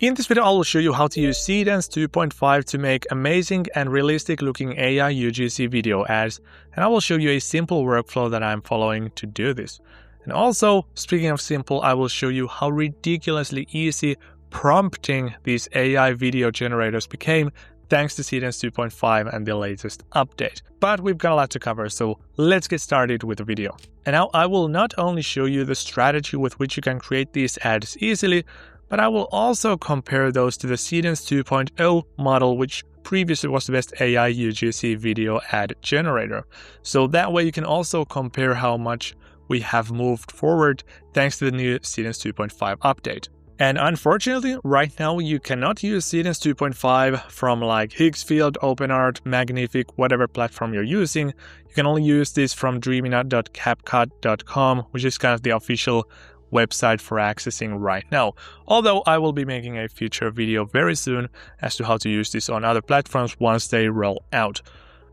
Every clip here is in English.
In this video, I will show you how to use Seedance 2.5 to make amazing and realistic looking AI UGC video ads, and I will show you a simple workflow that I'm following to do this. And also, speaking of simple, I will show you how ridiculously easy prompting these AI video generators became thanks to Seedance 2.5 and the latest update. But we've got a lot to cover, so let's get started with the video. And now I will not only show you the strategy with which you can create these ads easily, but I will also compare those to the Seedance 2.0 model, which previously was the best AI UGC video ad generator. So that way you can also compare how much we have moved forward thanks to the new Seedance 2.5 update. And unfortunately, right now you cannot use Seedance 2.5 from like Higgsfield, OpenArt, Magnific, whatever platform you're using. You can only use this from dreamina.capcut.com, which is kind of the official website for accessing right now. Although I will be making a future video very soon as to how to use this on other platforms once they roll out.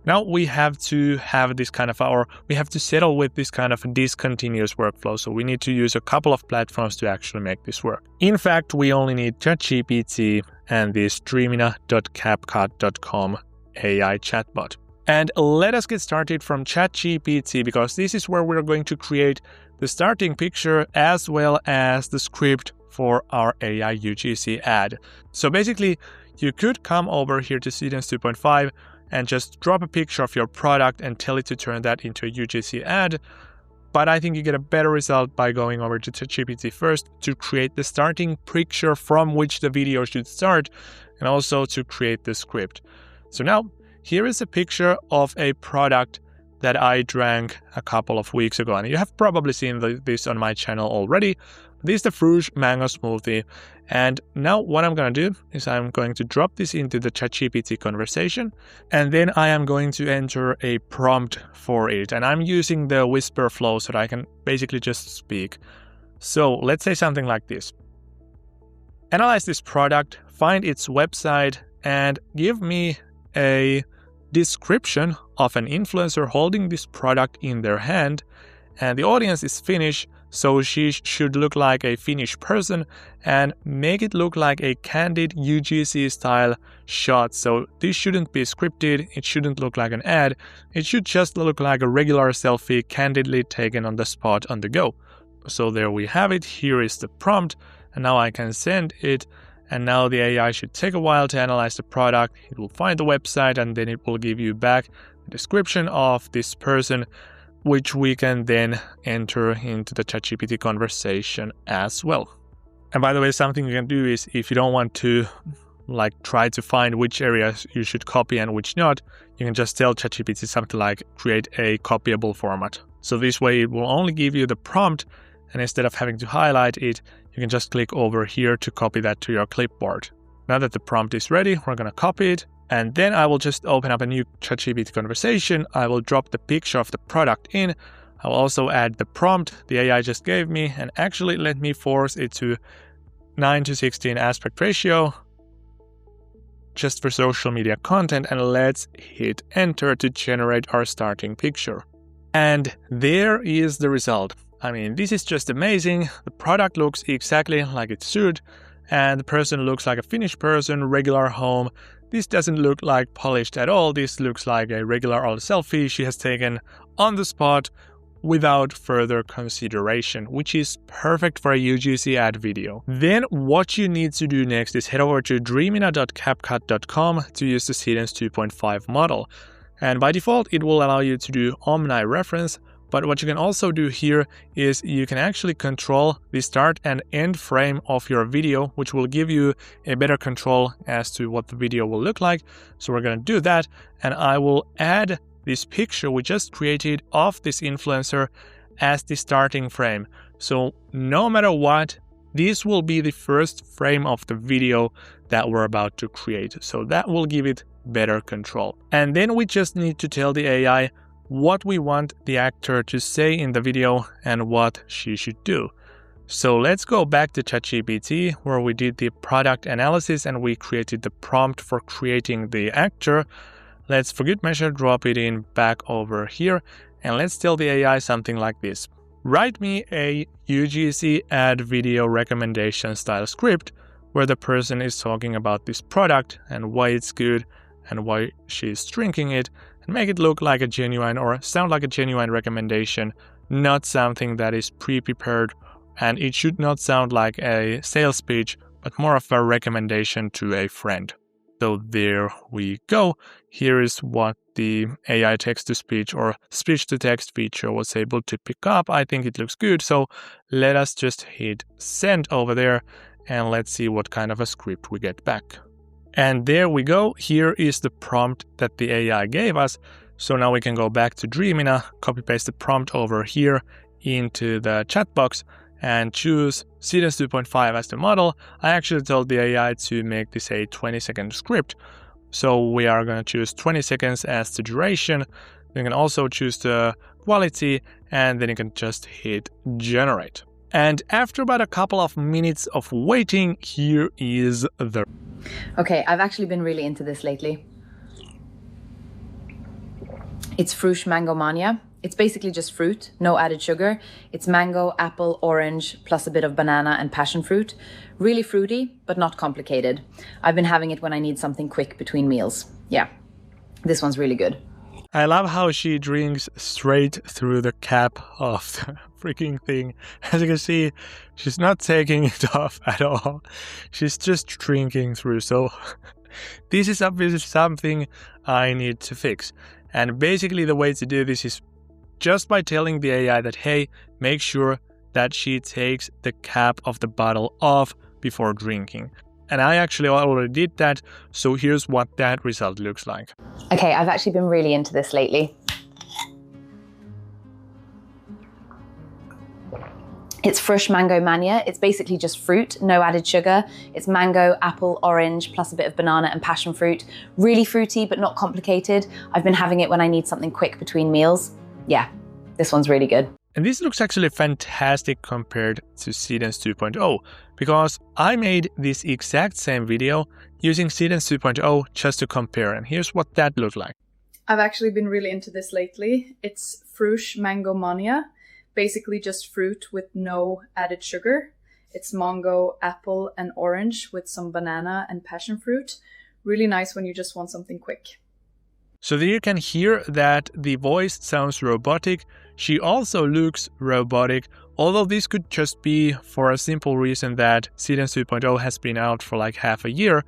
Now we have to have this kind of we have to settle with this kind of discontinuous workflow. So we need to use a couple of platforms to actually make this work. In fact, we only need ChatGPT and this dreamina.capcut.com AI chatbot. And let us get started from ChatGPT, because this is where we're going to create the starting picture as well as the script for our AI UGC ad. So basically, you could come over here to Seedance 2.5 and just drop a picture of your product and tell it to turn that into a UGC ad. But I think you get a better result by going over to ChatGPT first to create the starting picture from which the video should start, and also to create the script. So now, here is a picture of a product that I drank a couple of weeks ago. And you have probably seen this on my channel already. This is the Fruge Mango Smoothie. And now what I'm going to do is I'm going to drop this into the ChatGPT conversation. And then I am going to enter a prompt for it. And I'm using the whisper flow so that I can basically just speak. So let's say something like this. Analyze this product, find its website, and give me a description of an influencer holding this product in their hand, and the audience is Finnish, so she should look like a Finnish person, and make it look like a candid UGC style shot. So this shouldn't be scripted, it shouldn't look like an ad, it should just look like a regular selfie candidly taken on the spot on the go. So there we have it, here is the prompt, and now I can send it. And now the AI should take a while to analyze the product. It will find the website and then it will give you back a description of this person, which we can then enter into the ChatGPT conversation as well. And by the way, something you can do is, if you don't want to try to find which areas you should copy and which not, you can just tell ChatGPT something like create a copyable format. So this way it will only give you the prompt, and instead of having to highlight it, you can just click over here to copy that to your clipboard. Now that the prompt is ready, we're going to copy it. And then I will just open up a new ChatGPT conversation. I will drop the picture of the product in. I will also add the prompt the AI just gave me, and actually let me force it to 9:16 aspect ratio just for social media content. And let's hit enter to generate our starting picture. And there is the result. I mean, this is just amazing. The product looks exactly like it should, and the person looks like a Finnish person, regular home. This doesn't look like polished at all. This looks like a regular old selfie she has taken on the spot without further consideration, which is perfect for a UGC ad video. Then what you need to do next is head over to dreamina.capcut.com to use the Seedance 2.5 model. And by default, it will allow you to do Omni reference. But what you can also do here is you can actually control the start and end frame of your video, which will give you a better control as to what the video will look like. So we're going to do that, and I will add this picture we just created of this influencer as the starting frame. So no matter what, this will be the first frame of the video that we're about to create. So that will give it better control. And then we just need to tell the AI what we want the actor to say in the video and what she should do. So let's go back to ChatGPT, where we did the product analysis and we created the prompt for creating the actor. Let's for good measure drop it in back over here, and let's tell the AI something like this. Write me a UGC ad video recommendation style script where the person is talking about this product and why it's good and why she's drinking it, and make it look like a genuine or sound like a genuine recommendation, not something that is pre-prepared, and it should not sound like a sales pitch, but more of a recommendation to a friend. So there we go. Here is what the AI text-to-speech or speech-to-text feature was able to pick up. I think it looks good, so let us just hit send over there, and let's see what kind of a script we get back. And there we go. Here is the prompt that the AI gave us. So now we can go back to Dreamina, copy paste the prompt over here into the chat box and choose Seedance 2.5 as the model. I actually told the AI to make this a 20-second script. So we are going to choose 20 seconds as the duration. You can also choose the quality, and then you can just hit generate. And after about a couple of minutes of waiting, here is the... Okay, I've actually been really into this lately. It's Frush Mango Mania. It's basically just fruit, no added sugar. It's mango, apple, orange, plus a bit of banana and passion fruit. Really fruity, but not complicated. I've been having it when I need something quick between meals. Yeah, this one's really good. I love how she drinks straight through the cap of the freaking thing. As you can see, she's not taking it off at all. She's just drinking through. So this is obviously something I need to fix. And basically the way to do this is just by telling the AI that, hey, make sure that she takes the cap of the bottle off before drinking. And I actually already did that, so here's what that result looks like. Okay, I've actually been really into this lately. It's Frush Mango Mania. It's basically just fruit, no added sugar. It's mango, apple, orange, plus a bit of banana and passion fruit. Really fruity, but not complicated. I've been having it when I need something quick between meals. Yeah, this one's really good. And this looks actually fantastic compared to Seedance 2.0, because I made this exact same video using Seedance 2.0 just to compare, and here's what that looked like. I've actually been really into this lately. It's Frush Mango Mania, basically just fruit with no added sugar. It's mango, apple, and orange with some banana and passion fruit. Really nice when you just want something quick. So there you can hear that the voice sounds robotic. She also looks robotic, although this could just be for a simple reason that Seedance 2.0 has been out for like half a year,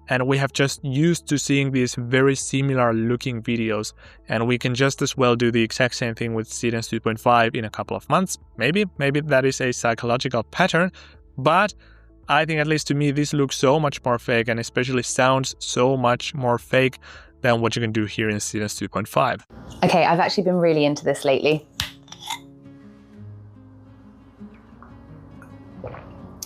and we have just used to seeing these very similar looking videos, and we can just as well do the exact same thing with Seedance 2.5 in a couple of months. Maybe that is a psychological pattern, but I think, at least to me, this looks so much more fake, and especially sounds so much more fake than what you can do here in Seedance 2.5. Okay, I've actually been really into this lately.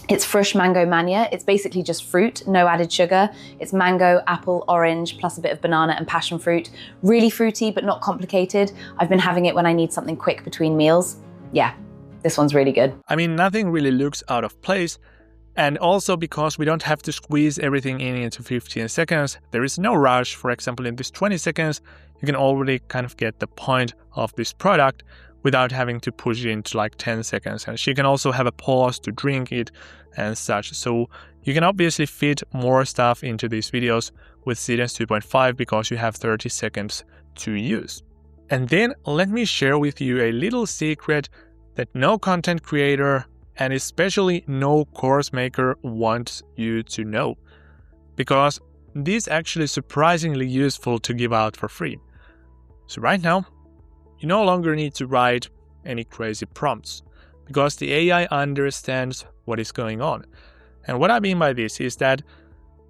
It's Frush Mango Mania. It's basically just fruit, no added sugar. It's mango, apple, orange, plus a bit of banana and passion fruit. Really fruity, but not complicated. I've been having it when I need something quick between meals. Yeah, this one's really good. I mean, nothing really looks out of place. And also because we don't have to squeeze everything in into 15 seconds, there is no rush. For example, in this 20 seconds, you can already kind of get the point of this product without having to push it into like 10 seconds. And she can also have a pause to drink it and such. So you can obviously fit more stuff into these videos with Seedance 2.5 because you have 30 seconds to use. And then let me share with you a little secret that no content creator and especially no course maker wants you to know, because this is actually surprisingly useful to give out for free. So right now, you no longer need to write any crazy prompts, because the AI understands what is going on. And what I mean by this is that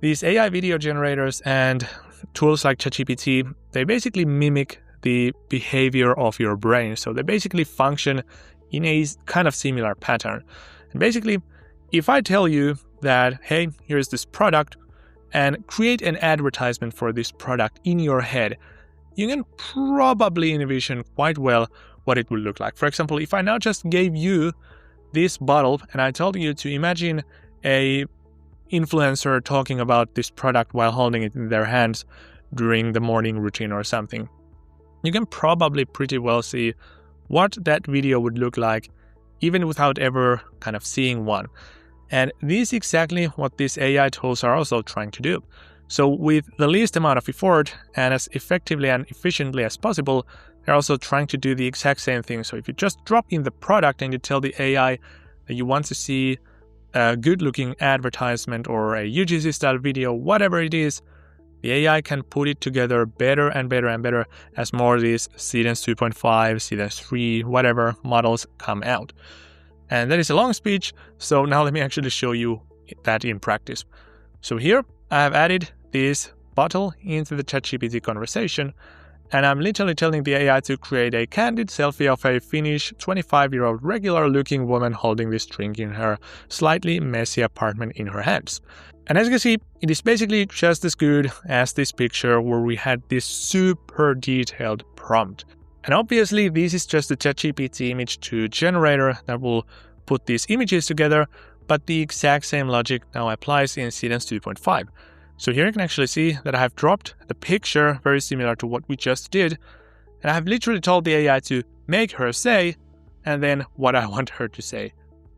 these AI video generators and tools like ChatGPT, they basically mimic the behavior of your brain. So they basically function in a kind of similar pattern. And basically, if I tell you that, hey, here's this product, and create an advertisement for this product in your head, you can probably envision quite well what it will look like. For example, if I now just gave you this bottle and I told you to imagine a influencer talking about this product while holding it in their hands during the morning routine or something, you can probably pretty well see what that video would look like, even without ever kind of seeing one. And this is exactly what these AI tools are also trying to do. So with the least amount of effort and as effectively and efficiently as possible, they're also trying to do the exact same thing. So if you just drop in the product and you tell the AI that you want to see a good-looking advertisement or a UGC-style video, whatever it is, the AI can put it together better and better and better as more of these Seedance 2.5, Seedance 3, whatever models come out. And that is a long speech, so now let me actually show you that in practice. So here I have added this bottle into the ChatGPT conversation, and I'm literally telling the AI to create a candid selfie of a Finnish 25-year-old regular-looking woman holding this drink in her slightly messy apartment in her hands. And as you can see, it is basically just as good as this picture where we had this super detailed prompt. And obviously, this is just a ChatGPT image 2 generator that will put these images together, but the exact same logic now applies in Seedance 2.5. So here you can actually see that I have dropped the picture very similar to what we just did, and I have literally told the AI to make her say, and then what I want her to say.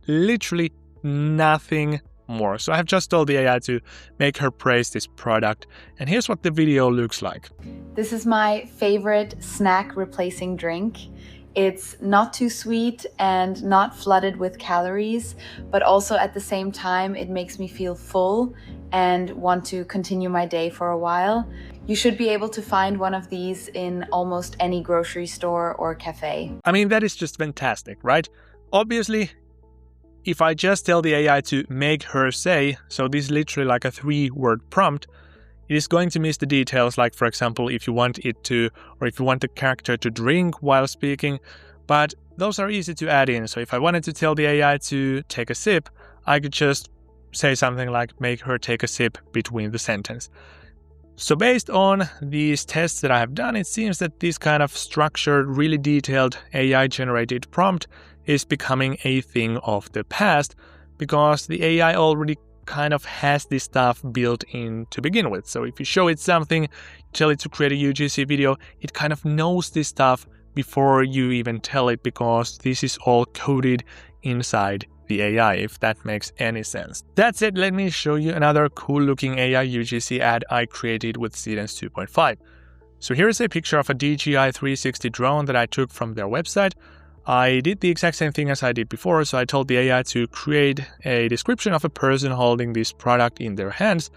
Literally nothing more. So I have just told the AI to make her praise this product, and here's what the video looks like. This is my favorite snack replacing drink. It's not too sweet and not flooded with calories, but also at the same time, it makes me feel full and want to continue my day for a while. You should be able to find one of these in almost any grocery store or cafe. I mean, that is just fantastic, right? Obviously, if I just tell the AI to make her say, so this is literally like a 3-word prompt, it is going to miss the details, like for example, if you want it to, or if you want the character to drink while speaking, but those are easy to add in. So if I wanted to tell the AI to take a sip, I could just say something like make her take a sip between the sentence. So based on these tests that I have done, it seems that this kind of structured, really detailed AI-generated prompt is becoming a thing of the past, because the AI already kind of has this stuff built in to begin with. So if you show it something, tell it to create a UGC video, it kind of knows this stuff before you even tell it, because this is all coded inside the AI, if that makes any sense. That said, let me show you another cool looking AI UGC ad I created with Seedance 2.5. So here is a picture of a DJI 360 drone that I took from their website. I did the exact same thing as I did before, so I told the AI to create a description of a person holding this product in their hands,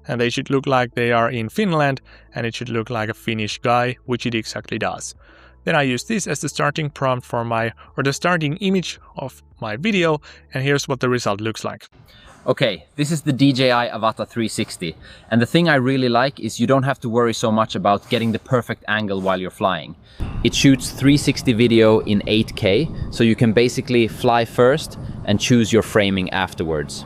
and they should look like they are in Finland, and it should look like a Finnish guy, which it exactly does. Then I use this as the starting prompt for the starting image of my video, and here's what the result looks like. Okay, this is the DJI Avata 360, and the thing I really like is you don't have to worry so much about getting the perfect angle while you're flying. It shoots 360 video in 8K, so you can basically fly first and choose your framing afterwards.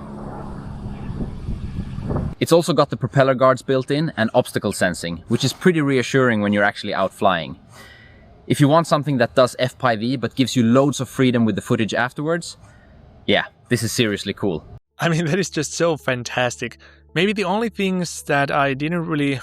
It's also got the propeller guards built in and obstacle sensing, which is pretty reassuring when you're actually out flying. If you want something that does FPV but gives you loads of freedom with the footage afterwards, yeah, this is seriously cool. I mean, that is just so fantastic. Maybe the only things that I didn't really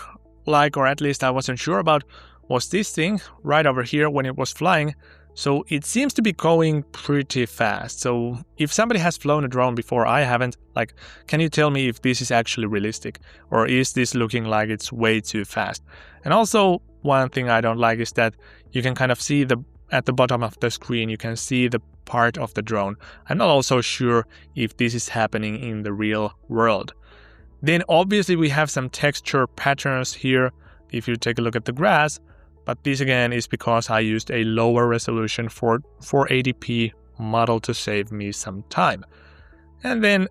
like, or at least I wasn't sure about, was this thing right over here when it was flying. So it seems to be going pretty fast. So if somebody has flown a drone before, I haven't, like, can you tell me if this is actually realistic? Or is this looking like it's way too fast? And also, one thing I don't like is that you can kind of see at the bottom of the screen, you can see the part of the drone. I'm not also sure if this is happening in the real world. Then obviously we have some texture patterns here if you take a look at the grass, but this again is because I used a lower resolution 480p model to save me some time. And then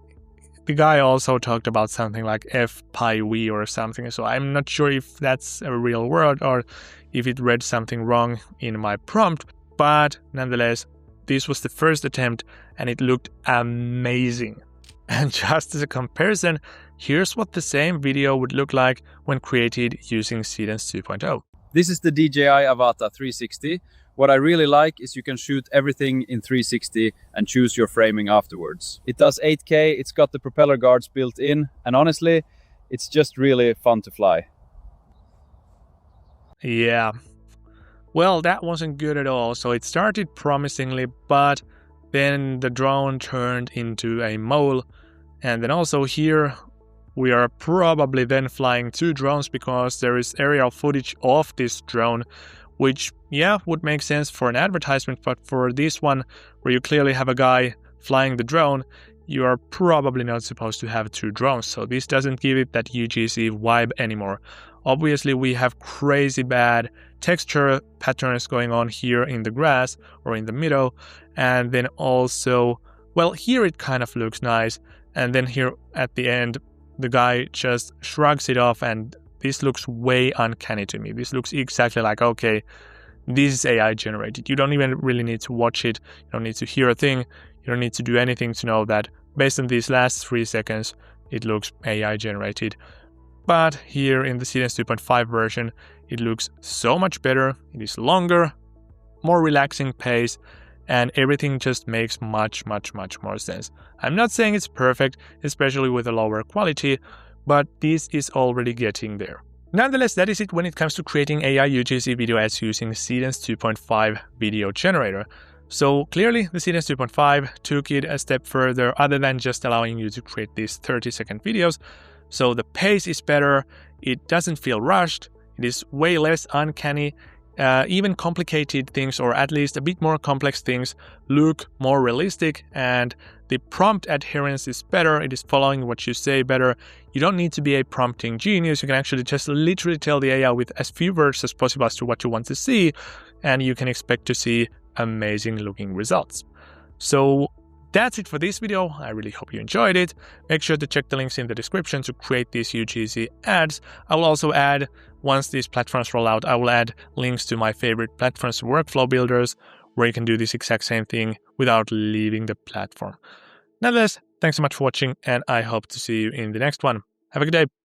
the guy also talked about something like FPV or something, so I'm not sure if that's a real word or if it read something wrong in my prompt, but nonetheless, this was the first attempt and it looked amazing. And just as a comparison, here's what the same video would look like when created using Seedance 2.0. This is the DJI Avata 360. What I really like is you can shoot everything in 360 and choose your framing afterwards. It does 8K, it's got the propeller guards built in, and honestly, it's just really fun to fly. Yeah. Well, that wasn't good at all. So it started promisingly, but then the drone turned into a mole. And then also here, we are probably then flying 2 drones because there is aerial footage of this drone, which, yeah, would make sense for an advertisement, but for this one, where you clearly have a guy flying the drone, you are probably not supposed to have 2 drones, so this doesn't give it that UGC vibe anymore. Obviously, we have crazy bad texture patterns going on here in the grass or in the middle, and then also, well, here it kind of looks nice, and then here at the end, the guy just shrugs it off, and this looks way uncanny to me. This looks exactly like, okay, this is AI generated. You don't even really need to watch it. You don't need to hear a thing. You don't need to do anything to know that based on these last 3 seconds, it looks AI generated. But here in the Seedance 2.5 version, it looks so much better. It is longer, more relaxing pace, and everything just makes much more sense. I'm not saying it's perfect, especially with a lower quality, but this is already getting there. Nonetheless, that is it when it comes to creating AI UGC video ads using Seedance 2.5 video generator. So clearly the Seedance 2.5 took it a step further other than just allowing you to create these 30-second videos. So the pace is better, it doesn't feel rushed, it is way less uncanny. Even complicated things, or at least a bit more complex things, look more realistic, and the prompt adherence is better. It is following what you say better. You don't need to be a prompting genius. You can actually just literally tell the AI with as few words as possible as to what you want to see, and you can expect to see amazing looking results. So that's it for this video. I really hope you enjoyed it. Make sure to check the links in the description to create these UGC ads. I will also add, once these platforms roll out, I will add links to my favorite platforms workflow builders where you can do this exact same thing without leaving the platform. Nonetheless, thanks so much for watching, and I hope to see you in the next one. Have a good day.